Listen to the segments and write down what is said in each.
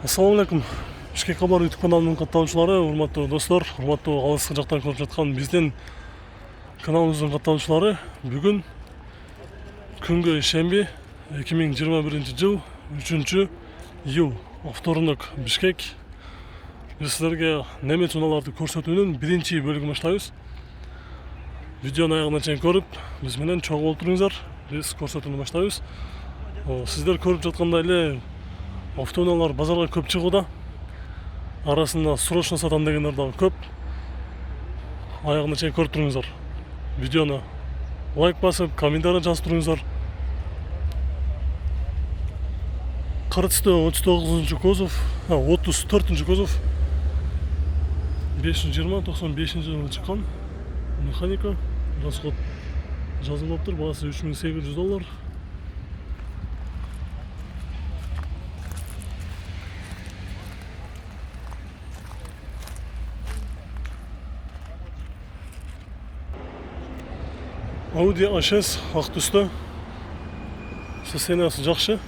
Ассаламу алейкум. Бишкек кабар YouTube каналынын катталуучулары, урматтуу достор, урматтуу алыскы жактан көрүп жаткан биздин каналыбыздын катталуучулары, бүгүн күнгө шемби 2021 жыл 3-iyul вторник Бишкек. Биз силерге немет унааларды көрсөтүүнүн биринчи бөлүгүн баштайбыз. Видеонун аягына чейин көрүп, биз менен чогуу болуп туруңуздар. Биз көрсөтүүнү баштайбыз. Сиздер көрүп жаткандай эле автоунаалар базарга көп чыгууда. Арасында срочно сатам дегендер дагы көп. Аягына чейин көрүп туруңуздар. Видеону лайк басып, комментарий жазып туруңуздар. 39 козов, 34 козов 520-95 жылы чыккан механика. Расход жазылыптыр, баасы $3800. Audi A6 ак түстө. Состояниясы жакшы.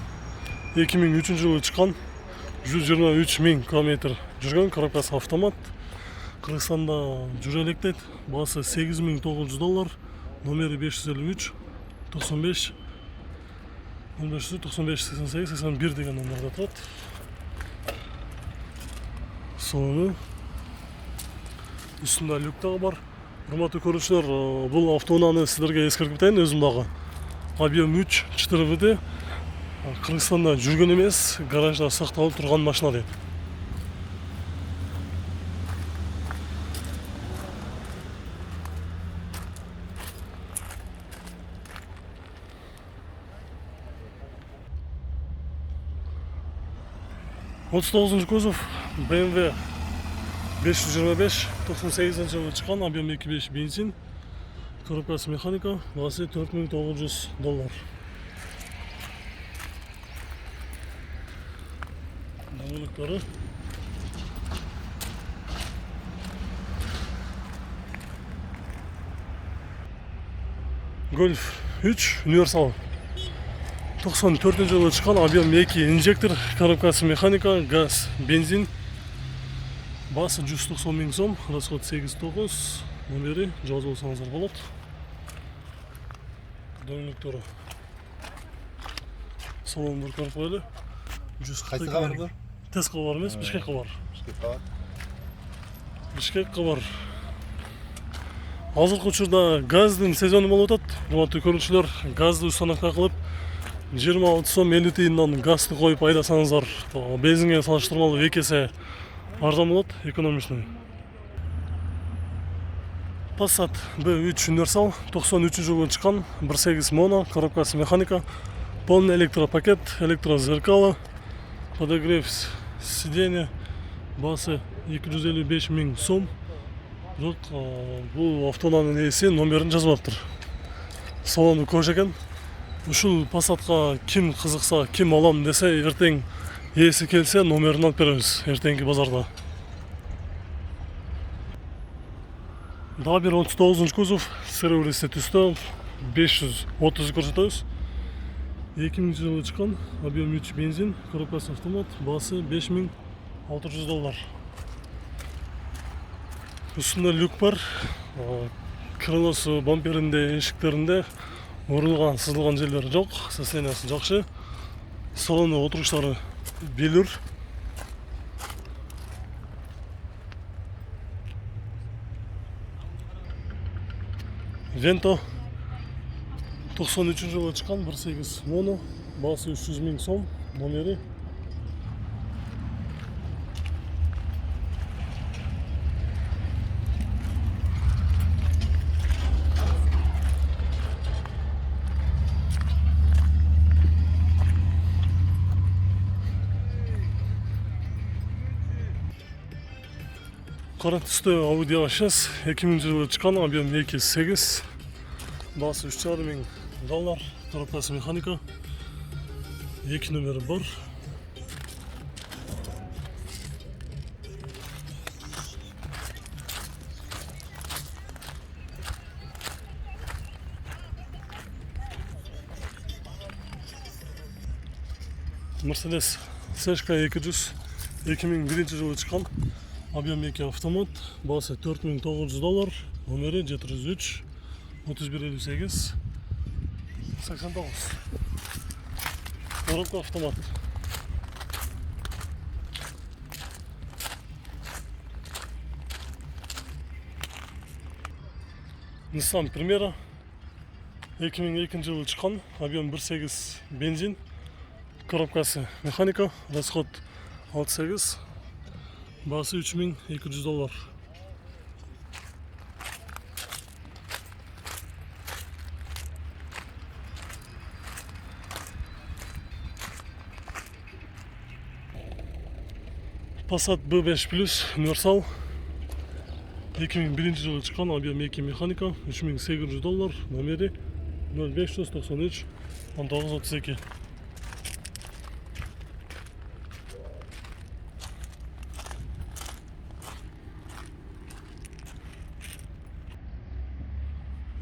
2003 жылы чыккан. 123 000 км жүргөн, коробкасы автомат. Кыргызстанда жүрө электейт. Баасы $8900. Номери 553 95 95 88 81 деген номерде турат. Сону үстүндө люк дагы бар. Урматтуу көрүүчүлөр, бул автоунааны силерге эскертип атайын. Өзүм дагы объем 3 4ВД Кыргызстанда жүргөн эмес, гаражда сакталып турган машина дейт. козов BMW 525 98 жылы чыккан, объем 2.5 бензин, коробкасы механика, баасы $4900. Дагылыктары Golf 3 универсал 94 жылы чыккан, объем 2 инжектор, коробкасы механика, газ, бензин, баасы $190 000, расход 8-9, номери жазып алсаңыздар болот. Дөңгөлөктөрү салонун көрүп коелу. Кайсыга барды? Теско бар эмес, Бишкекке бар. Бишкекке бар. Азыркы учурда газдын сезону болуп атат. Урматтуу көрүүчүлөр, газды установка кылып 26 сом 50 тыйындан газды коюп айдасаңыздар, бензинге салыштырмалуу 2 эсе арзан болот, экономичный. Passat B3 универсал 93 жылы чыккан, 1.8 моно, коробкасы механика, полный электропакет, электрозеркало, подогрев сиденья, баасы 255 000 сом. Бирок бул автоунаанын ээси номерин жазбаптыр. Салону көж экен. Ушул Passatка ким кызыкса, ким алам десе, эртең ээси келсе номерин алып беребиз эртеңки базарда. Дагы бир 39 кузов, сервиси түстө 530 көрсөтөбүз. 2000 жылы чыккан, объем 3 бензин, коробкасы автомат, баасы $5600. Үстүндө люк бар. Крылосу, бамперинде, эшиктеринде орулган, сызылган жерлери жок. Состояниясы жакшы. Салону отуруштары белүр. Vento 93 жылы чыккан, 1.8 моно, баасы 300 000 сом, номери. Кара түстө Audi A6 2000 жылы чыккан, объем 2.8, баасы $3500, коробкасы механика, 2 номери бар. Mercedes Seshka 200 2001 жылы чыккан объем 2 автомат, баасы $4.900, номери 703 3158 89. Коробка автомат. Nissan Primera 2002 жылы чыккан, объем 1.8 бензин, коробкасы механика, расход 6.8, баасы $3200. Passat B5 Plus универсал 2001 жылы чыккан, объем 2 механика, $3800, номери 0593 1932.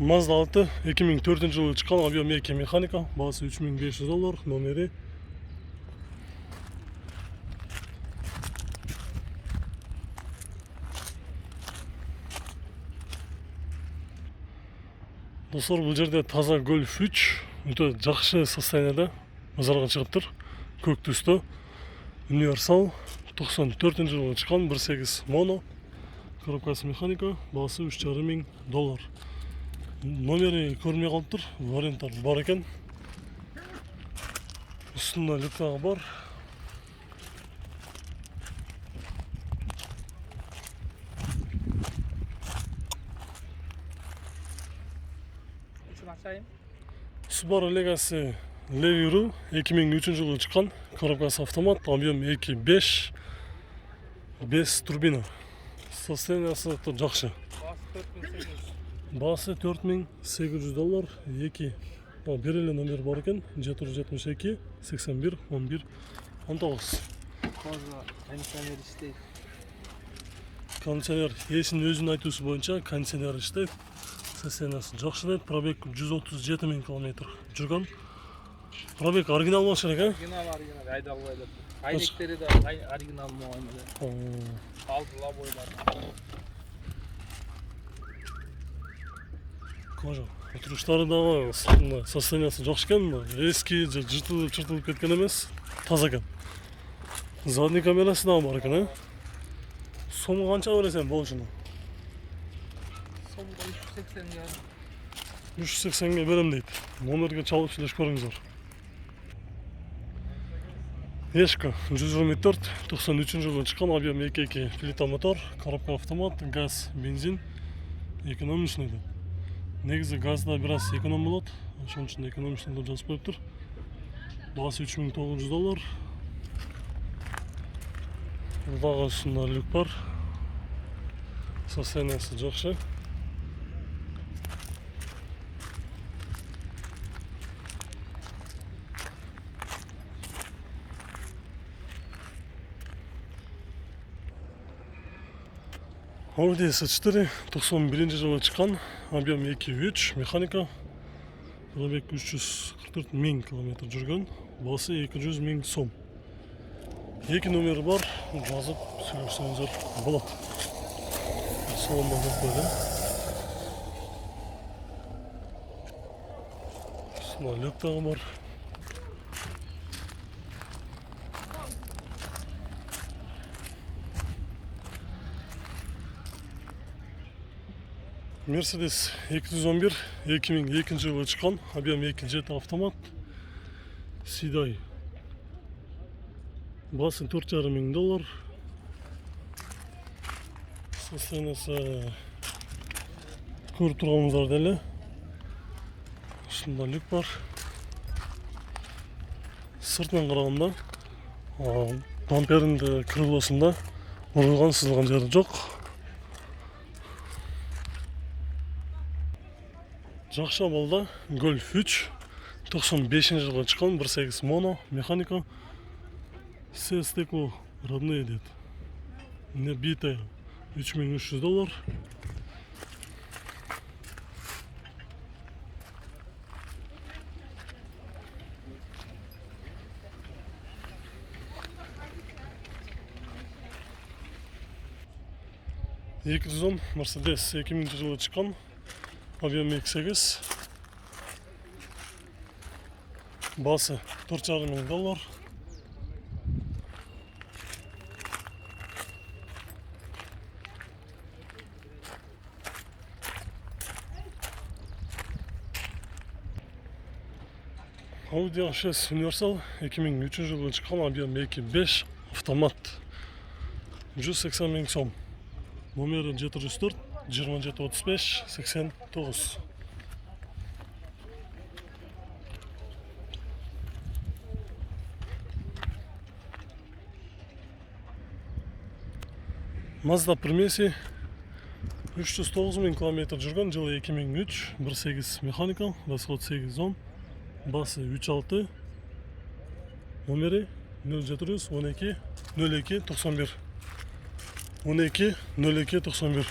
Mazda 6 2004 жылы чыккан, объем 2 механика, баасы $3500, номери Достор, бұл жерде таза Golf 3 өте жақсы состояниеде базарға шығыптыр. Көк түсті универсал 94 жылы чыккан, 1.8 моно, коробкасы механика, баасы $3500. Номери көрмей қалыптыр, варианттар бар екен. Үстінде люктағы бар. Subaru Legacy Leviru 2003 жылы чыккан, коробкасы автомат, объем 2.5 без турбина. Состояниясы жақсы. Баасы $4800, 2 берелі номер бар екен, 772 81 11 19. Кондиционер иштейт. Кондиционер иесінің өзінің айтуысы бойынша кондиционер иштейт. Состояниясы жақсы дейді. Пробег 137 000 км жүрген. Пробег оригинал болуш керек, Оригинал айдалбайды. Айнектери да оригинал болмойм эле. Алды лабойлар. Кожа. Отуруштары да состояниясы жақсы екен. Эски, жыртылып кеткен емес, таза екен. Задний камерасы да бар екен. Сомы қанша бересен болушыны? Сомго 380 380-ге берем дейді. Номерге чалып сөйлешіп көріңіздер. Ешка 124 93 жылы чыккан, объем 2.2 плита мотор, коробка автомат, газ, бензин, экономичный дейді. Негізі газда біраз эконом болады, ошон үчүн экономичный деп жазып коюптур. Баасы $3900. Дагы ушундай люк бар. Состояниясы жакшы. Audi S4 91 жылы чыккан, объем 2.3 механика, пробег 344 000 км жүрген, басы 200 000 сом. 2 номері бар, жазып сөйлесеңіздер болады. Салонда болып қойды. Сына люктағы бар. Mercedes 211 2002 жылы чыккан, объем 2.7 автомат, седай. Басы $4500. Состояниясы көріп тұрғаныңыздар дәлі. Шында люк бар. Сыртынан қарағанда бамперінде крылосында ұрылған, сызылған жері жоқ. Жақшы балда Golf 3 95 жылы чыккан, 1.8 моно, механика. Все стекло родные дейді. Не битое, $3300. 210 Mercedes 2000 жылы шыққан, объемы 2.8, басы $4,500. Audi A6 Universal 2003 жылы шыққан, объемы 2.5, автомат, 180 мың сом. Номері 704 2735 89. Mazda Primesi 309 мың километр жүрген, жылы 2003, 1.8 механикал, расход 810, басы 3.6, номері 0712 02 91. 12 02 91.